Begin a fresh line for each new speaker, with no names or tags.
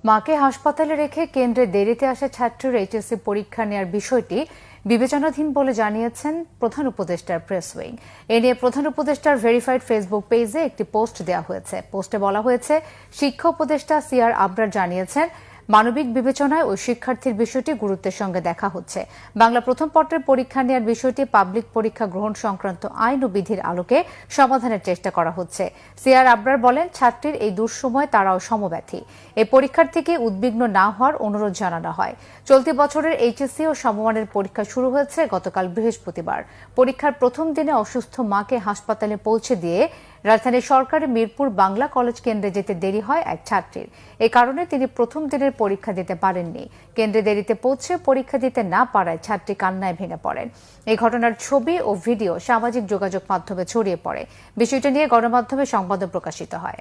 মাকে হাসপাতালে রেখে কেন্দ্রে দেরিতে আসা ছাত্রীর এইচএসসি পরীক্ষা নেওয়ার বিষয়টি বিবেচনাধীন বলে জানিয়েছেন প্রধান উপদেষ্টার প্রেস উইং। এ নিয়ে প্রধান উপদেষ্টার ভেরিফাইড ফেসবুক পেজে একটি পোস্ট দেওয়া হয়েছে। পোস্টে বলা হয়েছে, শিক্ষা উপদেষ্টা সিআর আবরার জানিয়েছেন, মানবিক বিবেচনায় ওই শিক্ষার্থীর বিষয়টি গুরুত্বের সঙ্গে দেখা হচ্ছে। বাংলা প্রথম পত্রের পরীক্ষা নেওয়ার বিষয়টি পাবলিক পরীক্ষা গ্রহণ সংক্রান্ত আইন ও বিধির আলোকে সমাধানের চেষ্টা করা হচ্ছে। সিআর আবরার বলেন, ছাত্রীর এই দুঃসময় তারাও সমব্যথী। এই পরীক্ষার্থীকে উদ্বিগ্ন না হওয়ার অনুরোধ জানানো হয়। চলতি বছরের এইচএসসি ও সমমানের পরীক্ষা শুরু হয়েছে গতকাল বৃহস্পতিবার। পরীক্ষার প্রথম দিনে অসুস্থ মাকে হাসপাতালে পৌঁছে দিয়ে রাজধানীর সরকারি মিরপুর বাংলা কলেজ কেন্দ্রে যেতে দেরি হয় এক ছাত্রীর। এ কারণে তিনি প্রথম দিনের পরীক্ষা দিতে পারেননি। কেন্দ্রে দেরিতে পৌঁছে পরীক্ষা দিতে না পারায় ছাত্রী কান্নায় ভেঙে পড়েন। এই ঘটনার ছবি ও ভিডিও সামাজিক যোগাযোগ মাধ্যমে ছড়িয়ে পড়ে। বিষয়টি নিয়ে গণমাধ্যমে সংবাদও প্রকাশিত হয়।